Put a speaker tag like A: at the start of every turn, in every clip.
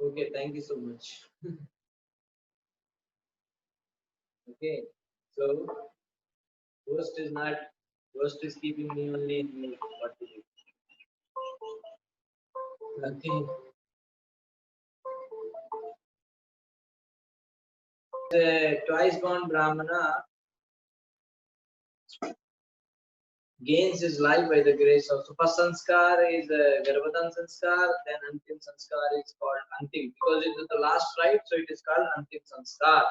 A: Okay, thank you so much. Okay, so ghost is not, ghost is keeping me only in me. What to do? Okay. The twice born Brahmana gains his life by the grace of. So first sanskar is Garbhadan sanskar, then Antim sanskar is called Antim because it is the last rite, so it is called Antim sanskar.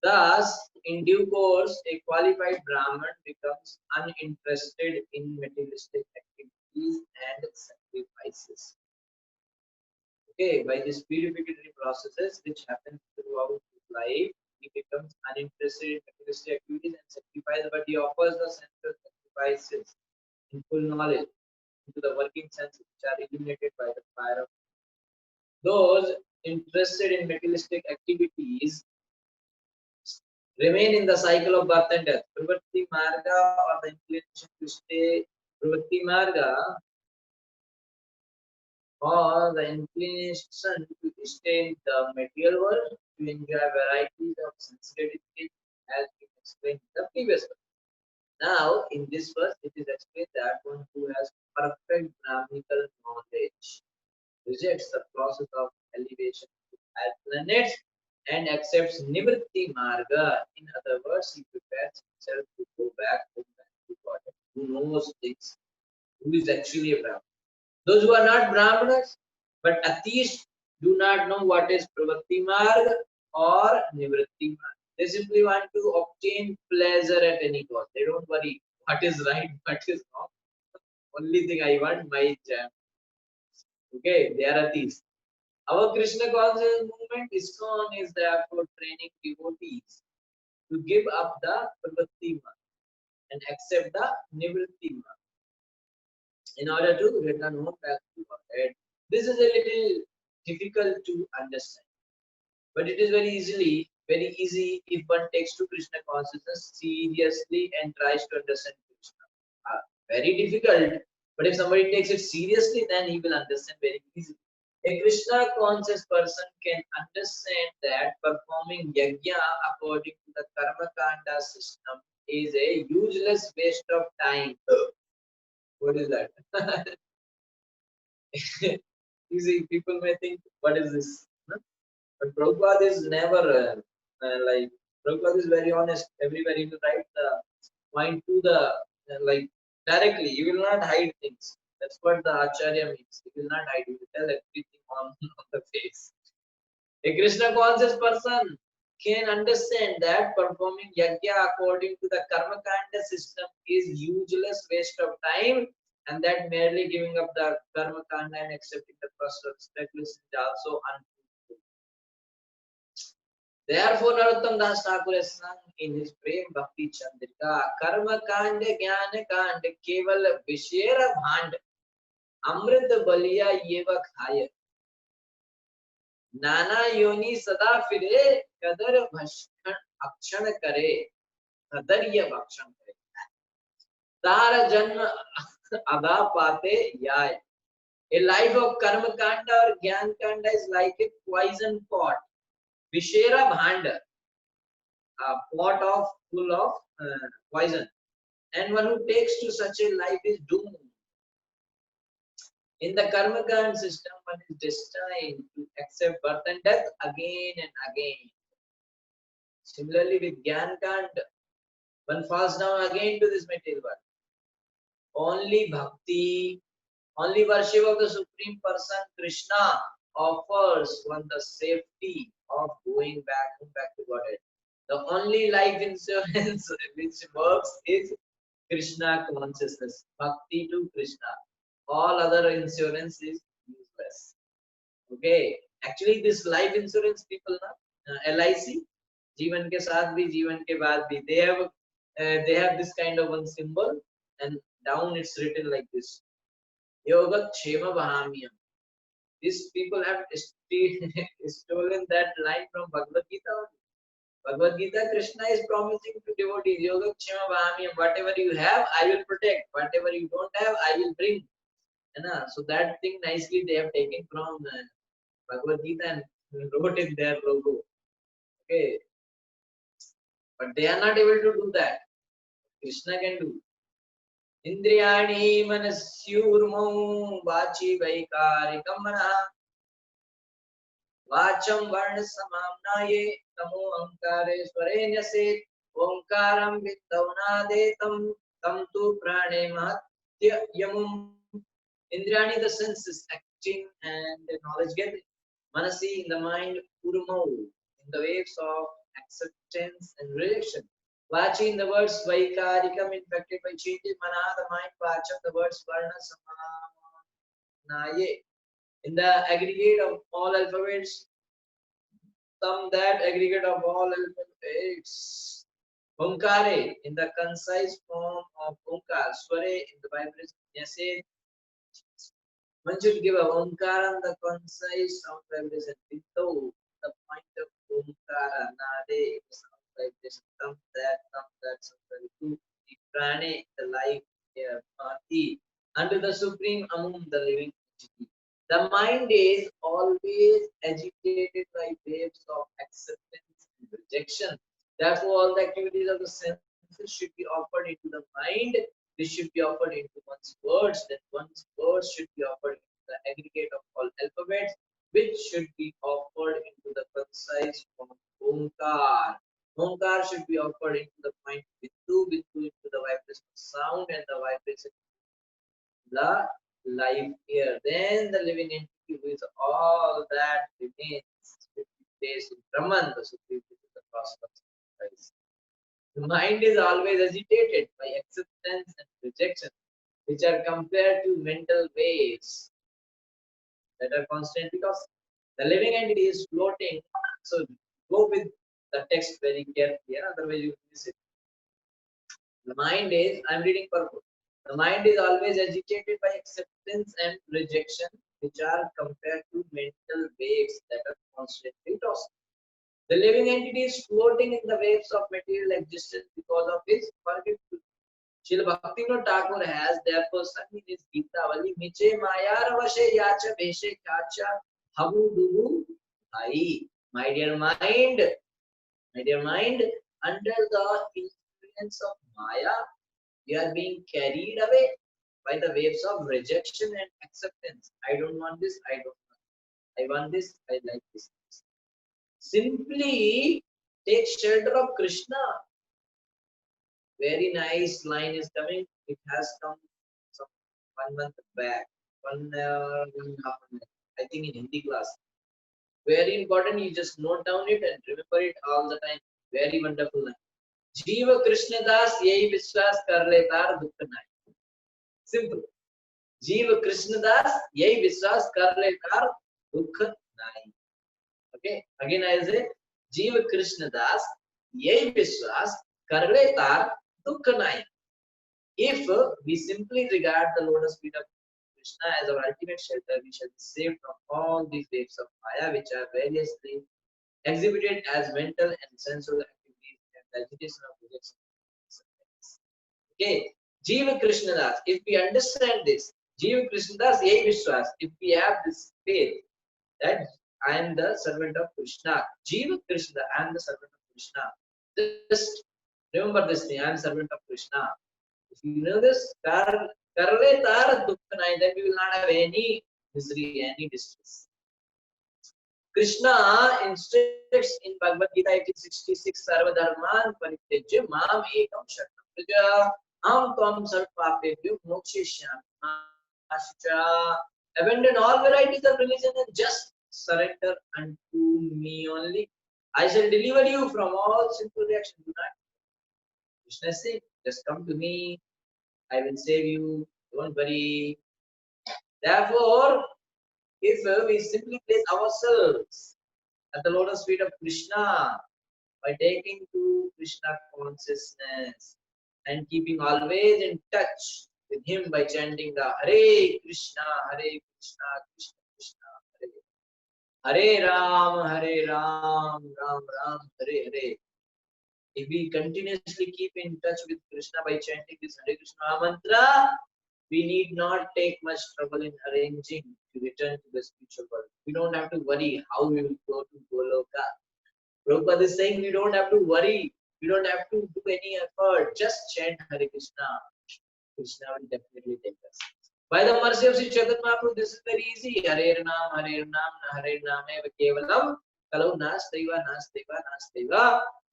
A: Thus, in due course, a qualified Brahman becomes uninterested in materialistic activities and sacrifices. Okay, by these purificatory processes which happen throughout his life, he becomes uninterested in materialistic activities and sacrifice, but he offers the sensual sacrifices in full knowledge into the working senses which are illuminated by the fire of those interested in materialistic activities remain in the cycle of birth and death. Pravritti marga or the inclination to stay Pravritti marga or the inclination to stay in the material world to enjoy varieties of sensitivity as we explained in the previous verse. Now, in this verse, it is explained that one who has perfect Brahminical knowledge rejects the process of elevation to higher planets and accepts Nivritti Marga. In other words, he prepares himself to go back home to God. Who knows things? Who is actually a Brahman? Those who are not Brahmanas, but atheists, do not know what is Pravatti Marga or Nivritti Marga. They simply want to obtain pleasure at any cost. They don't worry what is right, what is wrong. Only thing I want my jam. Okay, they are atheists. Our Krishna consciousness movement ISKCON is therefore training devotees to give up the Pravatti Marga and accept the Nivritti Marga in order to return home back to Godhead. This is a little difficult to understand, but it is very easy if one takes to Krishna consciousness seriously and tries to understand Krishna. Very difficult, but if somebody takes it seriously, then he will understand very easily. A Krishna conscious person can understand that performing yajna according to the karma kanda system is a useless waste of time. What is that? You see, people may think, what is this? Huh? But Prabhupada is never like, Prabhupada is very honest. Everywhere he will write the point to the, like, directly. He will not hide things. That's what the Acharya means. He will not hide. He will tell everything on the face. A Krishna conscious person can understand that performing yajna according to the karma kanda system is useless waste of time, and that merely giving up the karma kanda and accepting the process of speculation is also unfruitful. Therefore, Narottam Das Thakur has sung in his Prem Bhakti Chandrika, Karma Kanda Jnana Kanda Keval Vishera Bhand Amrit Baliya Yeva Khaya नाना योनि सदा फिरे कदर भक्षण अक्षण करे कदर ये भक्षण करे तार जन्म अदा पाते याय a life of karma kanda or gyan kanda is like a poison pot vishera bhanda a pot of full of poison and one who takes to such a life is doomed. In the karma kanda system one is destined to accept birth and death again and again. Similarly, with Gyan Kand, one falls down again to this material world. Only bhakti, only worship of the Supreme Person, Krishna, offers one the safety of going back to Godhead. The only life insurance which works is Krishna consciousness, bhakti to Krishna. All other insurance is useless. Okay, actually, this life insurance people, na, LIC, जीवन के साथ भी जीवन के बाद भी they have this kind of one symbol and down it's written like this yoga kshema bahamyam. These people have stolen that line from Bhagavad Gita. Bhagavad Gita, Krishna is promising to devotees yoga kshema bahamyam, whatever you have I will protect, whatever you don't have I will bring. So that thing nicely they have taken from Bhagavad Gita and wrote in their logo. Okay, but they are not able to do that. Krishna can do. Indriyani manasyurmau vachi vaikarikam manah वाचं वर्ण समाम्नाये तमो अहंकारे स्वरेण्यसेत् ओंकारं विद्धौनादेतं तं तु प्राणे महत्य यमुम् इंद्रियाणि the senses acting and the knowledge gathering manasi in the mind urmau in the waves of acceptance and rejection vachi in the words vaikarikam infected by changes mana the mind vacham the words varna samanaye in the aggregate of all alphabets sum that aggregate of all alphabets. Omkare in the concise form of Omkar, Sware in the vibration. Yes, one should give a Omkara the concise sound vibration. Vitto, the point of Omkara, Nade, the sound vibration. Tam that sound vibration. The Prane, the life, Mati, under the supreme among the living entity. The mind is always agitated by waves of acceptance and rejection. Therefore, all the activities of the senses should be offered into the mind. This should be offered into one's words. Then one's words should be offered into the aggregate of all alphabets, which should be offered into the concise form of Omkar. Omkar should be offered into the mind Viddu into the vibration of sound and the vibration the life here. Then the living entity who is all that remains will be placed in Brahman, the supreme the cost of sacrifice. The mind is always agitated by acceptance and rejection, which are compared to mental waves that are constantly tossing. The living entity is floating. So go with the text very carefully, otherwise you miss it. The mind is, I'm reading purpose. The mind is always agitated by acceptance and rejection, which are compared to mental waves that are constantly tossing. The living entity is floating in the waves of material existence because of his forgetfulness. Srila Bhaktivinoda Thakur has therefore sung in his Gita-vali, Miche Mayar Vashe Yacha Veshe Kacha Habu Dubu Hai. My dear mind, under the influence of Maya, we are being carried away by the waves of rejection and acceptance. I don't want this, I don't want this. I want this, I like this. Simply take shelter of Krishna. Very nice line is coming. It has come some 1 month back. One and a half month. I think in Hindi class. Very important. You just note down it and remember it all the time. Very wonderful line. जीव कृष्णदास यही विश्वास कर लेतार दुख नाय. Simple. जीव कृष्णदास यही विश्वास कर लेतार दुख नाय. Okay. Again I say जीव कृष्णदास यही विश्वास कर लेतार दुख नाय. If we simply regard the lotus feet of Krishna as our ultimate shelter, we shall be saved from all these waves of Maya, which are variously exhibited as mental and sensual activities and the agitation of rejection. Okay, Jiva Krishnadas. If we understand this, Jiva Krishnadas, Yehi Vishwas, if we have this faith that I am the servant of Krishna, Jiva Krishna, I am the servant of Krishna. Just remember this thing, I am servant of Krishna. If you know this, karle tar dukhanai, then we will not have any misery, any distress. Krishna instructs in Bhagavad Gita 1866, Sarva Dharman Parityajya Mam Ekam Sharanam Praja Am Tvam Sarvapapebhyo Mokshishyamascha. Abandon all varieties of religion and just surrender unto me only. I shall deliver you from all sinful reactions. Do not. Krishna says, just come to me. I will save you. Don't worry. Therefore, if we simply place ourselves at the lotus feet of Krishna by taking to Krishna consciousness and keeping always in touch with him by chanting the Hare Krishna, Krishna Krishna, Hare Hare Ram, Ram Ram, Hare Hare. If we continuously keep in touch with Krishna by chanting this Hare Krishna mantra, we need not take much trouble in arranging to return to the spiritual world. We don't have to worry how we will go to Goloka. Prabhupada is saying we don't have to worry. We don't have to do any effort. Just chant Hare Krishna. Krishna will definitely take us. By the mercy of Sri Chaitanya Mahaprabhu, this is very easy. Hare Nam, Hare Name, Kevalam, Kalau Nasteva,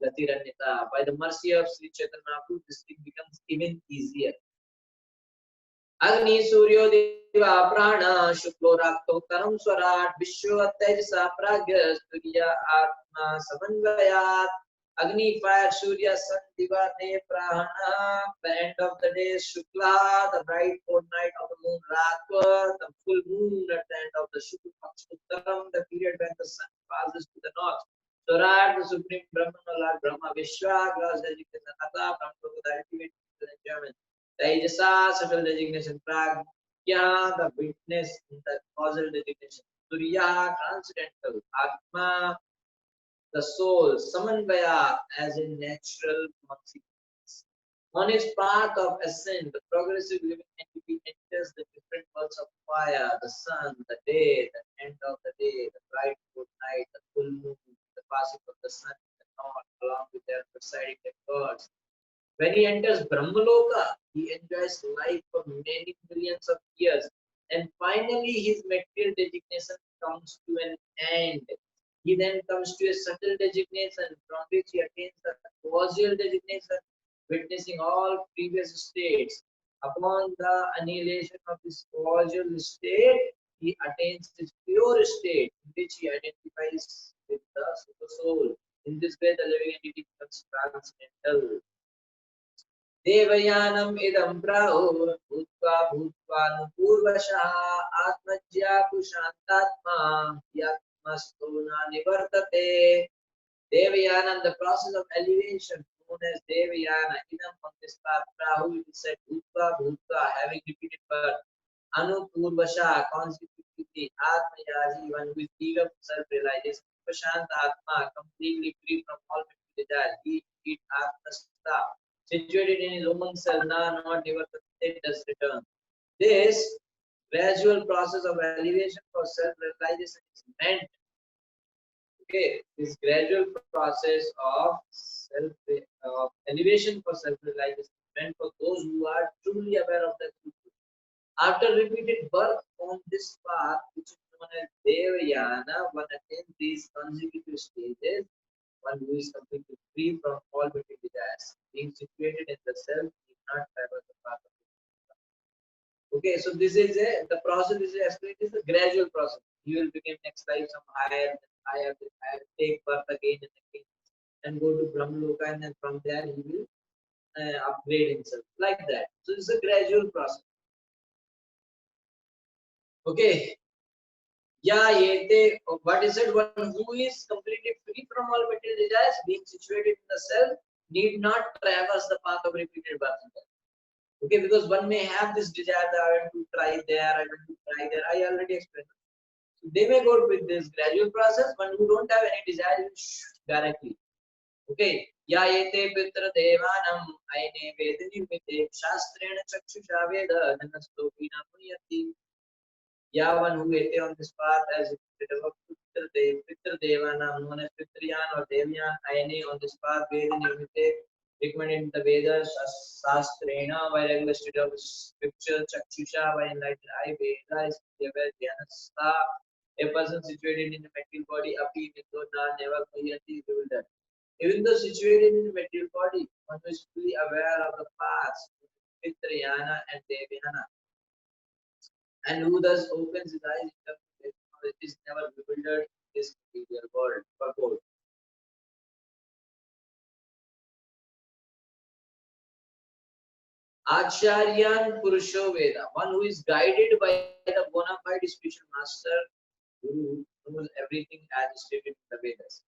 A: Latiranyata. By the mercy of Sri Chaitanya Mahaprabhu, this thing becomes even easier. Agni Suryo Deva Prana Shuklo Rakto Taram Swarat Vishwa Tejasa Pragya Surya Atma Samanvayat Agni Fire Surya Sun Diva Ne Prana. The end of the day Shukla, the bright fortnight of the moon Ratva, the full moon at the end of the Shukla Pakshutaram, the period when the sun passes to the north. Swarat, the supreme Brahman, Lord Brahma Vishwa, gross designation Katha, Brahma, the ultimate enjoyment. Tejasa, subtle designation Pragya, the witness in the causal designation. Surya, transcendental. Atma, the soul. Samanvaya, as in natural consequence. On his path of ascent, the progressive living entity enters the different worlds of fire, the sun, the day, the end of the day, the bright good night, the full moon, the passing of the sun, the north, along with their presiding gods. When he enters Brahmaloka, he enjoys life for many millions of years. And finally, his material designation comes to an end. He then comes to a subtle designation from which he attains the causal designation, witnessing all previous states. Upon the annihilation of his causal state, he attains his pure state, in which he identifies with the super soul. In this way, the living entity becomes transcendental. देवयानम् इदं प्राहुः भूत्वा भूत्वानुपूर्वशः आत्मज्ञातुशान्तात्मा यात्मस्थो न निवर्तते. Devayanam, the process of elevation known as Devayana, idam on this path, Prahu, it is said, Bhutva, having repeated birth, Anupurvasha, consecutively, Atmayaji, one with eager self-realization, Prashant Atma, completely free from all material desire, he Atmastha, situated in his own self, not nivartate, does return. This gradual process of elevation for self-realization is meant. Okay, this gradual process of elevation for self-realization is meant for those who are truly aware of the truth. After repeated birth on this path, which is known as Devayana, one attains these consecutive stages. One who is completely free from all material desires, being situated in the self, need not travel the path of the. Okay, so this is the process. This is explained. Is a gradual process. He will become next life some higher, higher, take birth again and again, and go to Brahmaloka, and then from there he will upgrade himself like that. So it's a gradual process. Okay. Yeah, what is it? One who is completely free from all material desires, being situated in the self, need not traverse the path of repeated birth. Okay, because one may have this desire that I want to try there, I want to try there. I already explained. So they may go with this gradual process. One who don't have any desire directly. Okay. Ya yete pitra devanam aine vedini vite shastrena chakshusha veda dhanastopina punyati. Yeah, one who ate on this path as Pitra Devana, known as Pitriyan or Devyan, Ayane on this path, Veda Nirmite, recommended in the Vedas, Sastrena, by regular study of scripture, Chakshusha, by enlightened eye, Veda is Devar Dhyanastha, a person situated in the material body, Api Vidona, never Puyanti, bewildered. Even though situated in the material body, one is fully aware of the past, Pitrayana and Devyana. And who thus opens his eyes in terms of knowledge is never bewildered in this material world. Purport. Acharyan Purusho Veda, one who is guided by the bona fide spiritual master, Guru, knows everything as stated in the Vedas.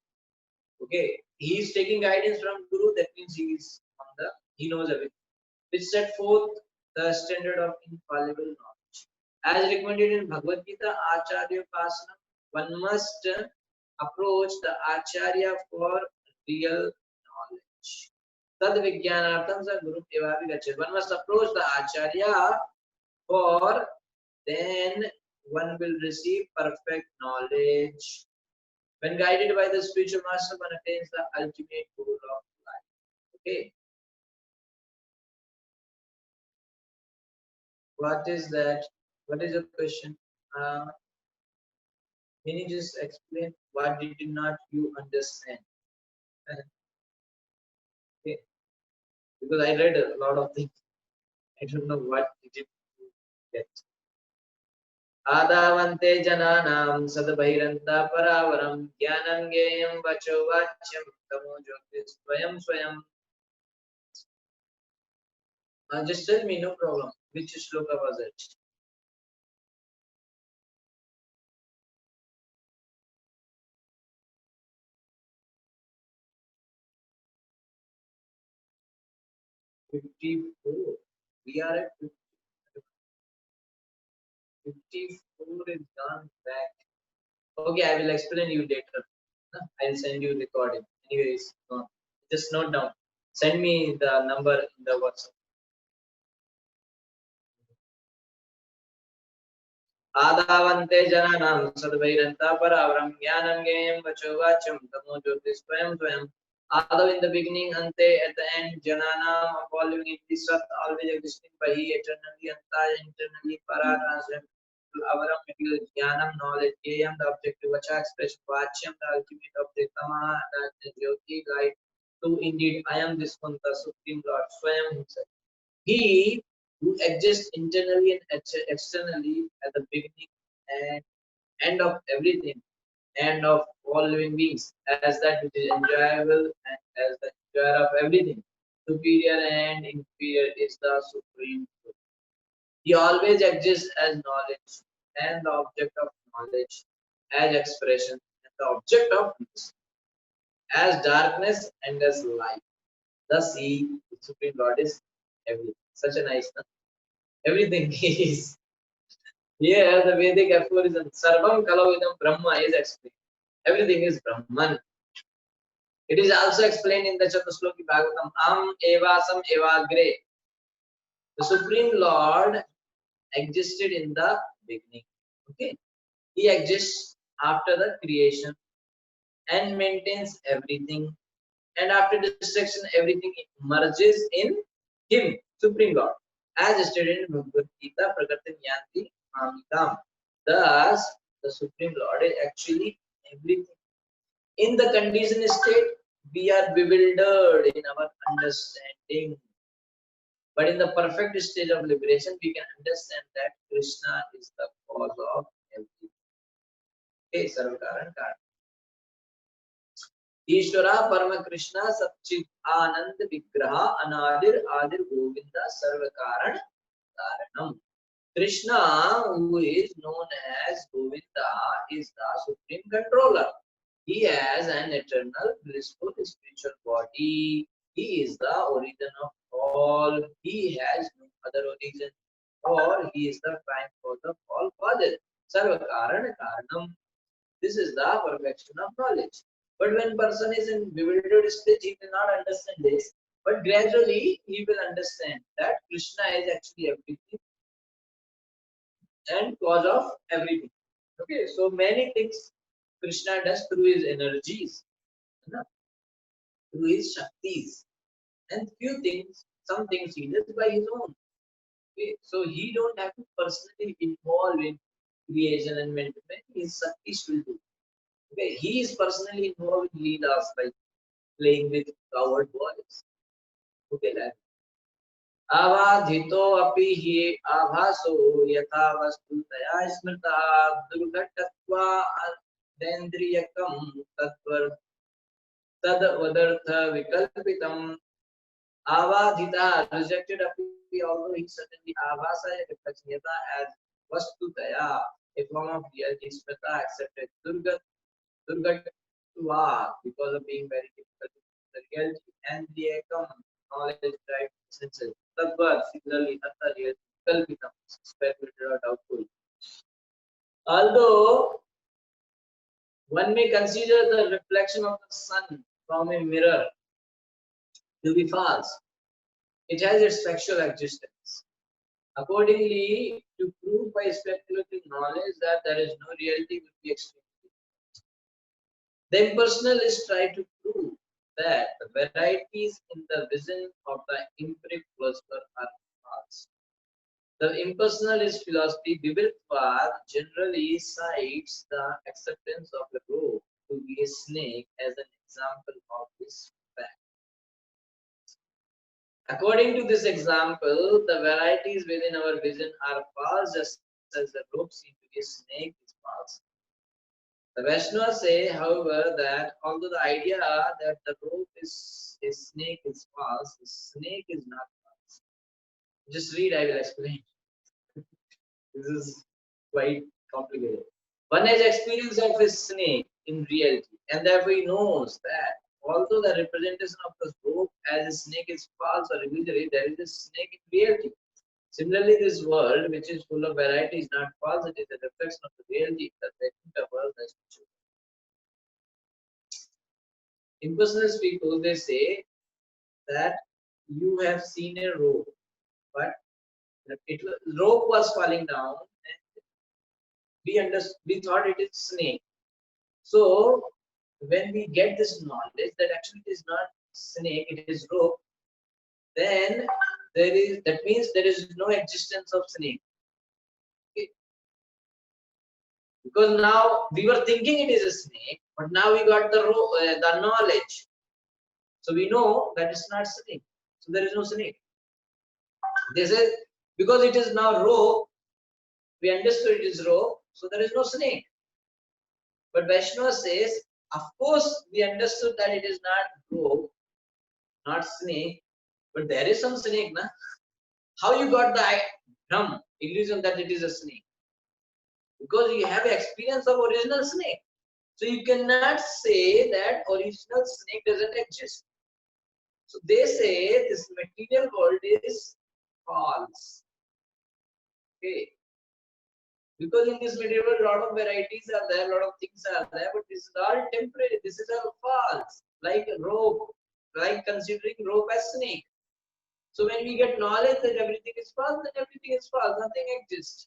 A: Okay, he is taking guidance from Guru, that means he knows everything. Which set forth the standard of infallible knowledge. As recommended in Bhagavad Gita, Acharya Pasana, one must approach the Acharya for real knowledge. Tad Vijnanartham sa Guru Evavi Gachet. One must approach the Acharya For then one will receive perfect knowledge. When guided by the spiritual master, one attains the ultimate goal of life. Okay. What is that? What is your question? Can you just explain what did not you understand? Okay. Because I read a lot of things. I don't know what did you get. आदावन्ते जनानां सद्बहिरन्ता परावरं ज्ञानं ज्ञेयं वचो वाच्यं तमो ज्योतिस्वयं स्वयं. Just tell me, no problem. Which shloka was it? 54. We are at 54 is gone back. Okay, I will explain you later. I'll send you recording. Anyways, no, just note down. Send me the number in the WhatsApp. आदावन्ते जनानां सद्वैरन्ता परावरं ज्ञानं ज्ञेयं वचो वाच्यं तमो ज्योतिस्वयं स्वयं. Although in the beginning, ante, at the end, jananam, following it, the sat, always existing, bahi, eternally, anta, internally, para, transcend, avaram, material, jnanam, knowledge, jnayam, the objective, vacha, expression, vachyam, the ultimate object, tama, the jyoti, light, to indeed, I am this one, the Supreme Lord, Swayam himself. He who exists internally and externally at the beginning and end of everything, end of all living beings, as that which is enjoyable and as the enjoyer of everything. Superior and inferior is the Supreme Truth. He always exists as knowledge and the object of knowledge, as expression and the object of peace, as darkness and as light. Thus, he, the Supreme Lord, is everything. Such a nice name. Everything is. Here, the Vedic aphorism, Sarvam Kalavidam Brahma is explained. Everything is Brahman. It is also explained in the Chatusloki Bhagavatam, Evasam Evagre. The Supreme Lord existed in the beginning. Okay. He exists after the creation and maintains everything. And after destruction, everything merges in Him, Supreme Lord. As stated in Bhagavad Gita, Prakatim Yanti Mamikam. Thus, the Supreme Lord is actually everything. In the conditioned state, we are bewildered in our understanding. But in the perfect stage of liberation, we can understand that Krishna is the cause of everything. Okay, Sarvakaran Karan. Ishvara Parama Krishna Satchit Anand Vigraha Anadir Adir Govinda Sarvakaran Karanam. Krishna, who is known as Govinda, is the supreme controller. He has an eternal, blissful spiritual body. He is the origin of all. He has no other origin, or he is the prime cause of all causes. Sarvakarana Karanam. This is the perfection of knowledge. But when person is in bewildered state, he cannot understand this. But gradually, he will understand that Krishna is actually everything and cause of everything. Okay, so many things Krishna does through his energies, through his shaktis, and few things, some things he does by his own. Okay, so he don't have to personally involve in creation and maintenance. His shaktis will do. Okay, he is personally involved in leelas like playing with coward boys. Okay, that. अवाधितो अपि हि आभासो यथा वस्तुतया स्मृता दुर्घटत्वादेन्द्रियकं तद्वदर्थ विकल्पितम्. Avadhita rejected appi, although he certainly avasa reflects yata as vastutaya, a form of reality, smrita accepted durgatva because of being very difficult the reality, and the ekam knowledge drive senses. Tadvar similarly atta reality kalpitam speculated or doubtful. Although one may consider the reflection of the sun from a mirror to be false, it has its factual existence. Accordingly, to prove by speculative knowledge that there is no reality will be extremely difficult. The impersonalists try to prove that the varieties in the vision of the empiric philosopher are false. The impersonalist philosophy, Bibeltvad, generally cites the acceptance of a rope to be a snake as an example of this fact. According to this example, the varieties within our vision are false, just as the rope seen to be a snake is false. The Vaishnavas say, however, that although the idea that the rope is a snake is false, the snake is not false. Just read, I will explain. This is quite complicated. One has experience of a snake in reality, and therefore he knows that although the representation of the rope as a snake is false or illusory, there is a snake in reality. Similarly, this world, which is full of variety, is not false, it is a reflection of the reality that the world has to. Impersonalist people, they say that you have seen a rope, but rope was falling down, and we thought it is snake. So when we get this knowledge that actually it is not snake, it is rope, then that means there is no existence of snake. Okay? Because now we were thinking it is a snake, but now we got the knowledge. So we know that it's not snake. So there is no snake. They say because it is now rope, we understood it is rope, so there is no snake. But Vaishnava says, of course, we understood that it is not rope, not snake, but there is some snake, na? How you got the illusion that it is a snake? Because you have experience of original snake. So you cannot say that original snake doesn't exist. So they say this material world is false. Okay. Because in this material world, a lot of varieties are there, a lot of things are there, but this is all temporary. This is all false. Like rope, like considering rope as snake. So when we get knowledge that everything is false, then everything is false. Nothing exists.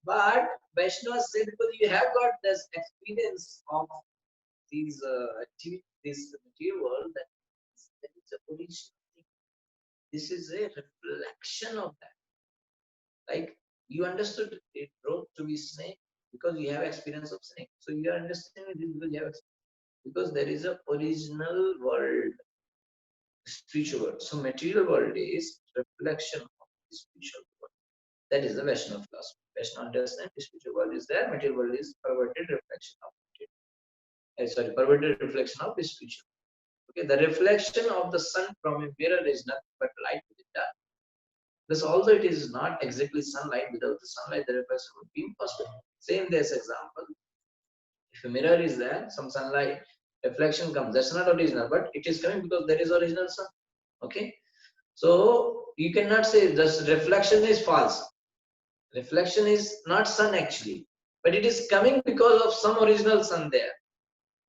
A: But Vaishnava said because you have got this experience of these this material world, that is a original thing. This is a reflection of that. Like you understood it rope to be snake because you have experience of snake. So you are understanding this because you have because there is a original world, spiritual world. So material world is reflection of the spiritual world. That is the Vaishnava philosophy. Vaishnava understands the spiritual world is there, material world is perverted reflection of perverted reflection of the spiritual. Okay, the reflection of the sun from a mirror is nothing but light within dark. Thus, although it is not exactly sunlight, without the sunlight, the reflection would be impossible. Same this example. If a mirror is there, some sunlight reflection comes. That's not original, but it is coming because there is original sun. Okay, so you cannot say this reflection is false. Reflection is not sun actually, but it is coming because of some original sun there.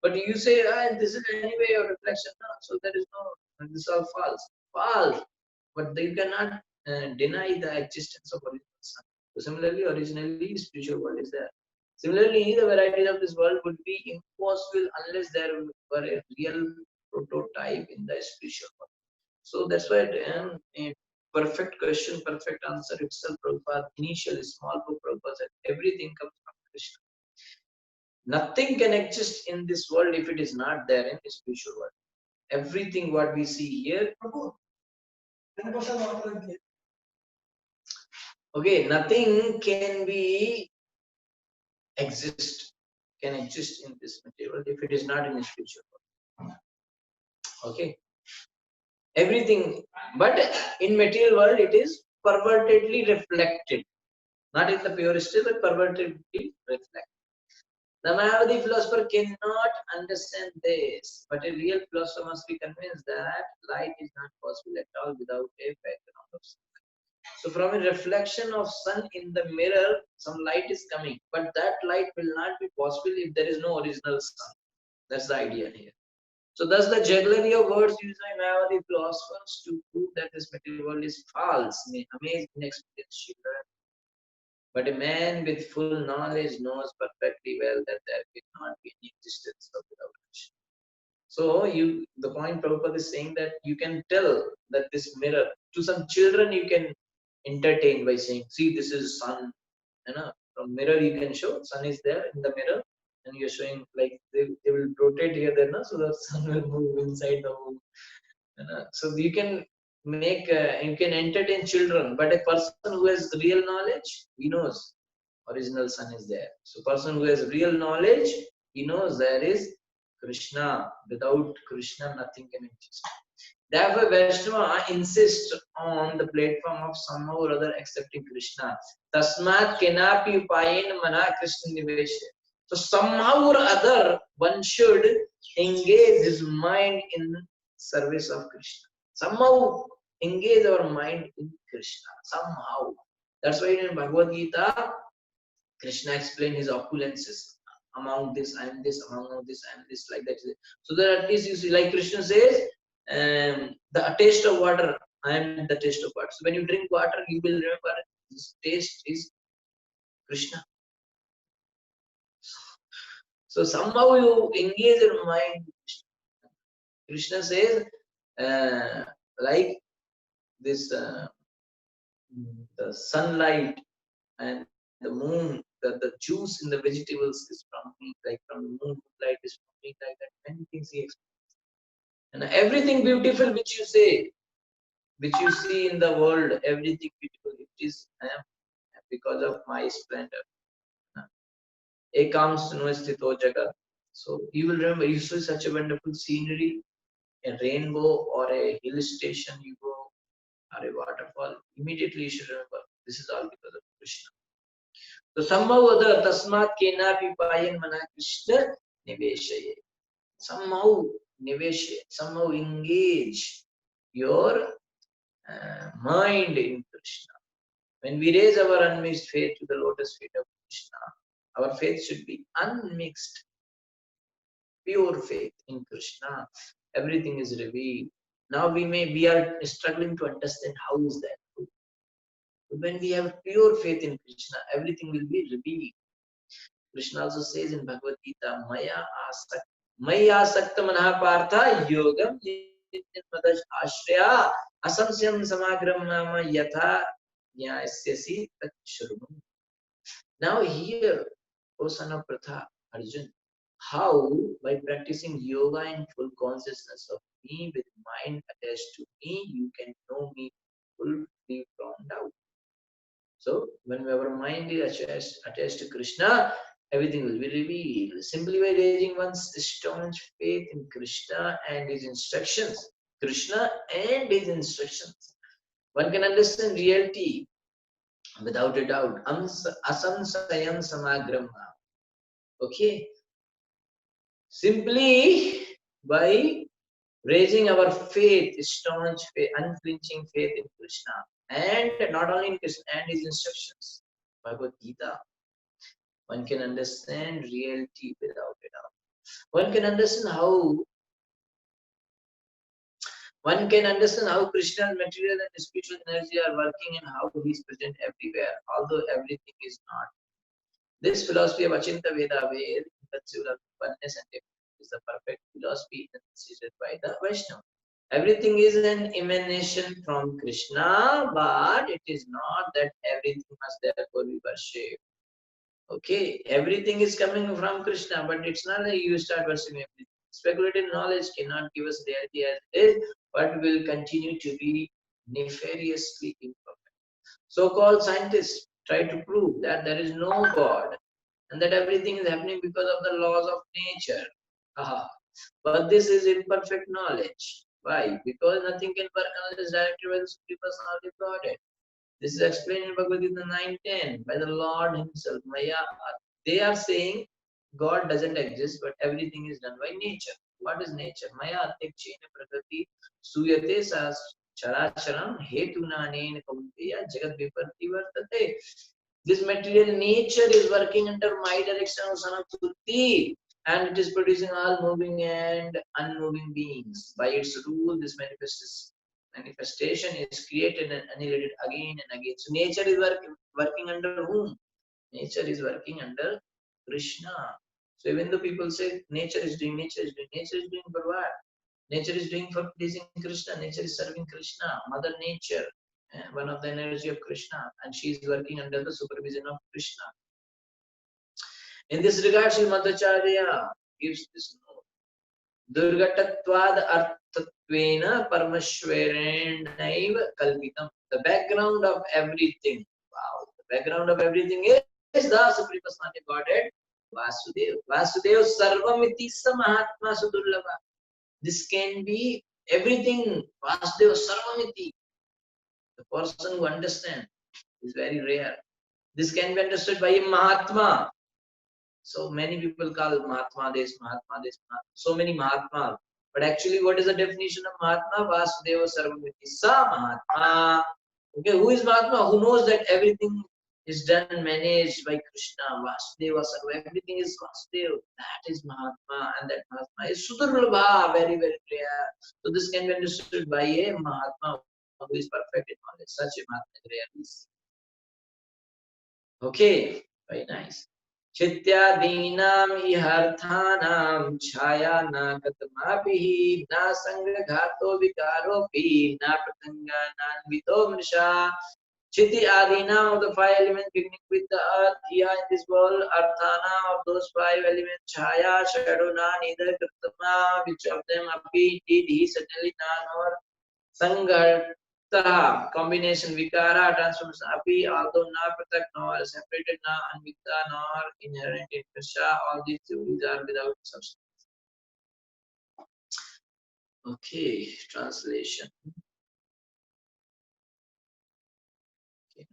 A: But you say, this is anyway a reflection, no? So there is no, this is all false. False. But you cannot deny the existence of original sun. So similarly, originally, spiritual world is there. Similarly, the varieties of this world would be impossible unless there were a real prototype in the spiritual world. So that's why a perfect question, perfect answer itself, Prabhupada, initially small book Prabhupada said, everything comes from Krishna. Nothing can exist in this world if it is not there in the spiritual world. Everything what we see here, okay, nothing can exist in this material if it is not in the spiritual world. Okay, everything, but in material world it is pervertedly reflected, not in the pure state, but pervertedly reflected. The Mayavadi philosopher cannot understand this, but a real philosopher must be convinced that light is not possible at all without a background of sun. So from a reflection of sun in the mirror, some light is coming, but that light will not be possible if there is no original sun. That's the idea here. So thus the jugglery of words used by Mayavadi philosophers to prove that this material world is false may amaze inexperienced children. But a man with full knowledge knows perfectly well that there will not be any existence of without Krishna. So the point Prabhupada is saying that you can tell that this mirror, to some children you can entertain by saying, see, this is sun. From mirror you can show, sun is there in the mirror, and you're showing like they will rotate here then, so the sun will move inside the room. So you can you can entertain children, but a person who has real knowledge, he knows original sun is there. So person who has real knowledge, he knows there is Krishna. Without Krishna, nothing can exist. Therefore, Vaishnava insists on the platform of somehow or other accepting Krishna. Tasmat kenapi upayen mana Krishna niveshe. So somehow or other, one should engage his mind in service of Krishna. Somehow engage our mind in Krishna. Somehow. That's why in Bhagavad Gita, Krishna explained his opulences. Among this, I am this, among this, I am this, like that. So that at least you see, like Krishna says, the taste of water, I am the taste of water. So when you drink water, you will remember this taste is Krishna. So somehow you engage your mind. Krishna says, like this, the sunlight and the moon, the juice in the vegetables is from me, like from the moon, light is from me, like that. Many things he explains. And everything beautiful which you say, which you see in the world, everything beautiful, it is because of my splendor. Ekam sunvastito jagat. So you will remember, you see such a wonderful scenery, a rainbow or a hill station you go, or a waterfall, immediately you should remember, this is all because of Krishna. So somehow or other, tasmat kenapi payan mana Krishna niveshaye. Somehow niveshaye, somehow engage your mind in Krishna. When we raise our unmixed faith to the lotus feet of Krishna, our faith should be unmixed, pure faith in Krishna. Everything is revealed. Now we are struggling to understand how is that. When we have pure faith in Krishna, everything will be revealed. Krishna also says in Bhagavad Gita, Maya sakta manah partha yogam nityamadaj ashraya asamsyam samagram nama yatha nyasyasi tachurmu. Now here, O son of Pratha, Arjun, how by practicing yoga in full consciousness of me with mind attached to me, you can know me full free from doubt. So when our mind is attached to Krishna, everything will be revealed. Simply by raising one's staunch faith in Krishna and his instructions. Krishna and his instructions. One can understand reality without a doubt. Asamsayam samagramma. Okay. Simply by raising our faith, staunch faith, unflinching faith in Krishna. And not only in Krishna and his instructions. Bhagavad Gita. One can understand reality without a doubt. One can understand how Krishna's material and spiritual energy are working and how he is present everywhere, although everything is not. This philosophy of Achinta Veda Ved, conceived of oneness and difference, is the perfect philosophy considered by the Vaishnava. Everything is an emanation from Krishna, but it is not that everything must therefore be worshipped. Okay, everything is coming from Krishna, but it's not like you start worshipping everything. Speculative knowledge cannot give us reality as it is, but will continue to be nefariously imperfect. So-called scientists try to prove that there is no God and that everything is happening because of the laws of nature. But this is imperfect knowledge. Why? Because nothing can work unless directed by the Supreme Personality of Godhead. This is explained in Bhagavad Gita 9:10 by the Lord Himself. Maya, they are saying God doesn't exist, but everything is done by nature. What is nature? Maya atyakshena prakriti suyate characharam hetunanena kaunteya jagat viparti vartate. This material nature is working under my direction, O son of Sutti, and it is producing all moving and unmoving beings. By its rule, this manifestation is created and annihilated again and again. So nature is working under whom? Nature is working under Krishna. So even though people say nature is doing, nature is doing for what? Nature is doing for pleasing Krishna. Nature is serving Krishna, Mother Nature, one of the energy of Krishna, and she is working under the supervision of Krishna. In this regard, Sri Madhacharya gives this note. Durgatatvad arthatvena paramashwarenaiva kalpitam. The background of everything. Wow. The background of everything is the Supreme Personality of Godhead, Vasudev. Vasudev sarvamiti samahatma sudurlava. This can be everything. Vasudev sarvamiti. The person who understands is very rare. This can be understood by a Mahatma. So many people call Mahatma this, so many Mahatma. But actually, what is the definition of Mahatma? Vasudeva Sarvamiti Sa Mahatma. Okay, who is Mahatma? Who knows that everything is done, managed by Krishna. Vasudeva Sarva. Everything is Vasudeva. That is Mahatma. And that Mahatma is Sudurlabha. Very, very clear. So this can be understood by a Mahatma who is perfect in knowledge. Such a Mahatma is rarely seen. Okay, very nice. Chityadinam iharthanam chaya na katamapihi na sangghato vikaropi na pratanga nanvito mrisha. Chiti adinam of the five elements beginning with the earth, here in this world, arthana of those five elements, chaya, shadow, na, neither katama, which of them api, did he certainly none or Sangarta, combination, vikara, transformation, api, although na pratak nor separated, na anvita nor inherent in Krishna, all these theories are without substance. Okay, translation. Okay.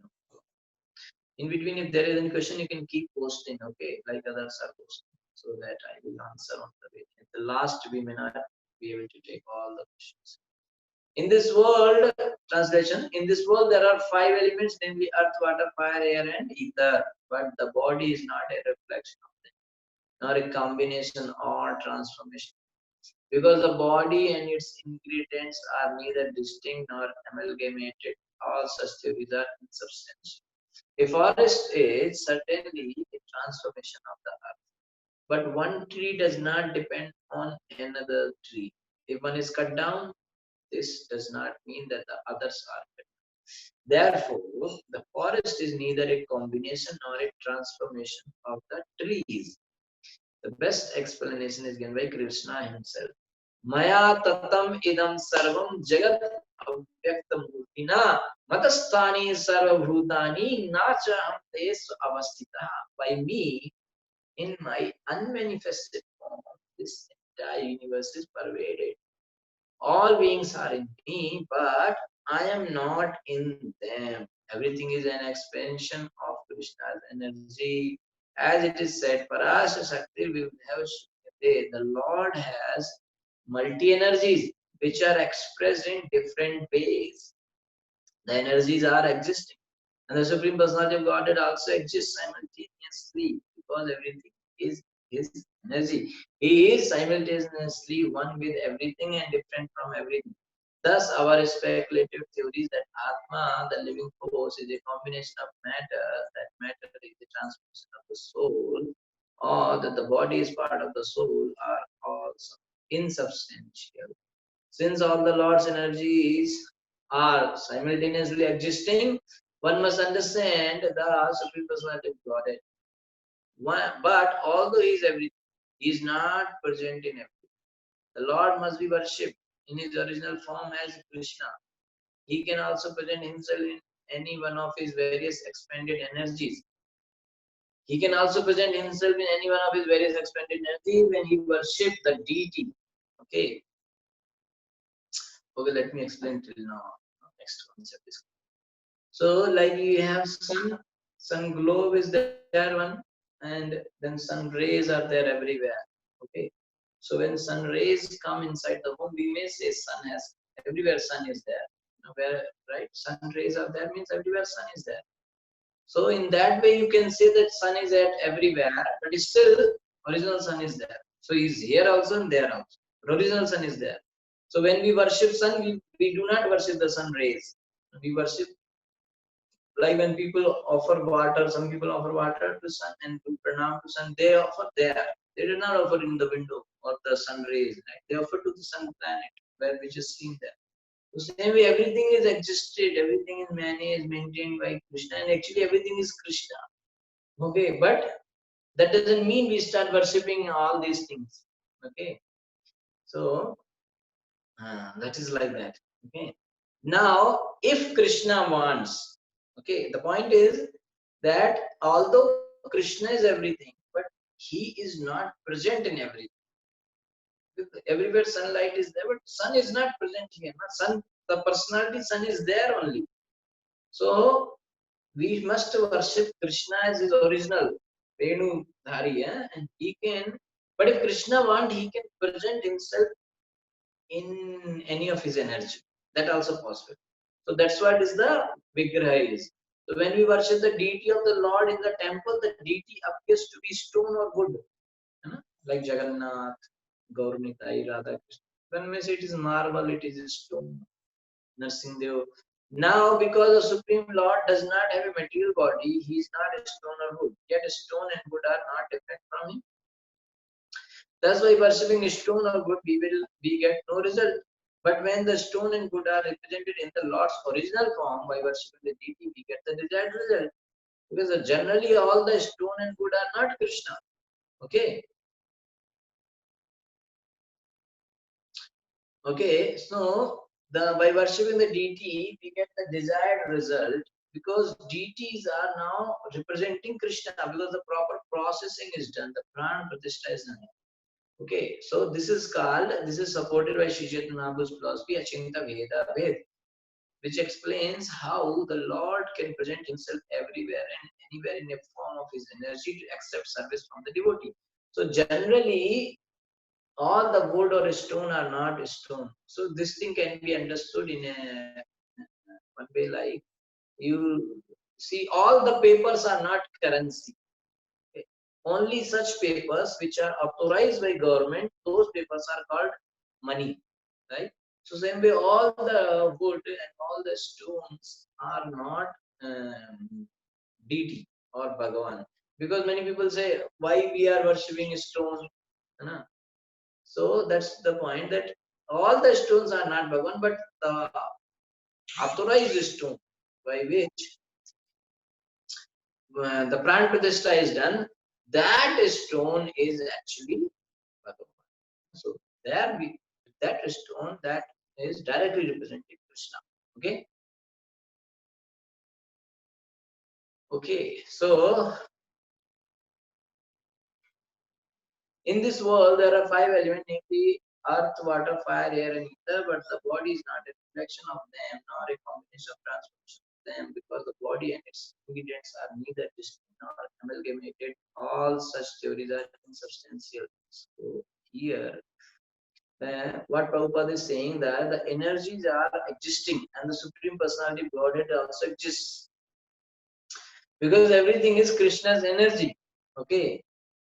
A: In between, if there is any question, you can keep posting, okay, like others are posting, so that I will answer on the way. At the last, we may not be able to take all the questions. In this world, translation, in this world there are five elements, namely earth, water, fire, air, and ether. But the body is not a reflection of them, nor a combination or transformation. Because the body and its ingredients are neither distinct nor amalgamated, all such theories are insubstantial. A forest is certainly a transformation of the earth. But one tree does not depend on another tree. If one is cut down, this does not mean that the others are better. Therefore, the forest is neither a combination nor a transformation of the trees. The best explanation is given by Krishna himself. Maya tatam idam sarvam jagat avyaktamurtina matastani sarvabhutani nachaham tesu avastita. By me, in my unmanifested form, this entire universe is pervaded. All beings are in me, but I am not in them. Everything is an expansion of Krishna's energy. As it is said, Parasha Shakti Vivdeva, the Lord has multi energies which are expressed in different ways. The energies are existing. And the Supreme Personality of Godhead also exists simultaneously because everything is his energy. He is simultaneously one with everything and different from everything. Thus, our speculative theories that Atma, the living force, is a combination of matter, that matter is the transformation of the soul, or that the body is part of the soul, are also insubstantial. Since all the Lord's energies are simultaneously existing, one must understand the Supreme Personality of Godhead. But although He is everything, He is not present in everything. The Lord must be worshipped in His original form as Krishna. He can also present Himself in any one of His various expanded energies. He can also present Himself in any one of His various expanded energies when He worships the deity. Okay. Okay, let me explain till now. Next concept is. So, like you have sun globe is there one, and then sun rays are there everywhere. Okay. So when sun rays come inside the home, we may say sun has everywhere sun is there. Where right sun rays are there means everywhere sun is there. So in that way you can say that sun is at everywhere, but still Original sun is there. So he is here also and there also. Original sun is there. So when we worship sun, we do not worship the sun rays. We worship, like when people offer water, some people offer water to sun and to pranam to sun, they offer there. They do not offer in the window or the sun rays. Right? They offer to the sun planet where which is seen there. So same way, everything is existed, everything is managed, maintained by Krishna, and actually everything is Krishna. Okay, but that doesn't mean we start worshipping all these things. Okay, so that is like that. Okay, now if Krishna wants, okay, the point is that although Krishna is everything, but he is not present in everything. Everywhere sunlight is there, but sun is not present here. Sun, the personality sun is there only. So we must worship Krishna as his original Venu Dhari, and he can. But if Krishna want, he can present himself in any of his energy. That also possible. So that's what is the Vigraha is. So when we worship the deity of the Lord in the temple, the deity appears to be stone or wood, like Jagannath, Gaurnitai, Radha Krishna. When we say it is marble, it is stone. Narsindev. Now, because the Supreme Lord does not have a material body, he is not a stone or wood. Yet stone and wood are not different from him. That's why worshipping stone or wood, we get no result. But when the stone and wood are represented in the Lord's original form by worshipping the deity, we get the desired result. Because generally all the stone and wood are not Krishna. Okay. Okay, so by worshipping the deity, we get the desired result because deities are now representing Krishna because the proper processing is done, the pran pratishtha is done. Okay, so this is supported by Sri Chaitanya Mahaprabhu's philosophy, Achinta Veda Ved, which explains how the Lord can present himself everywhere and anywhere in a form of his energy to accept service from the devotee. So generally, all the wood or stone are not stone. So this thing can be understood in a one way, like you see all the papers are not currency. Okay. Only such papers which are authorized by government, those papers are called money, right? So same way all the wood and all the stones are not deity or Bhagavan. Because many people say why we are worshipping stone. So that's the point that all the stones are not Bhagavan, but the authorized stone by which the pran pratishtha is done, that stone is actually Bhagavan. So there we that stone that is directly representing Krishna. Okay. Okay. So in this world, there are five elements, namely earth, water, fire, air, and ether, but the body is not a reflection of them, nor a combination of transformation of them, because the body and its ingredients are neither distinct nor amalgamated. All such theories are insubstantial. So here, what Prabhupada is saying that the energies are existing and the Supreme Personality Godhead also exists. Because everything is Krishna's energy. Okay.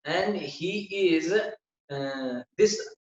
A: And he is this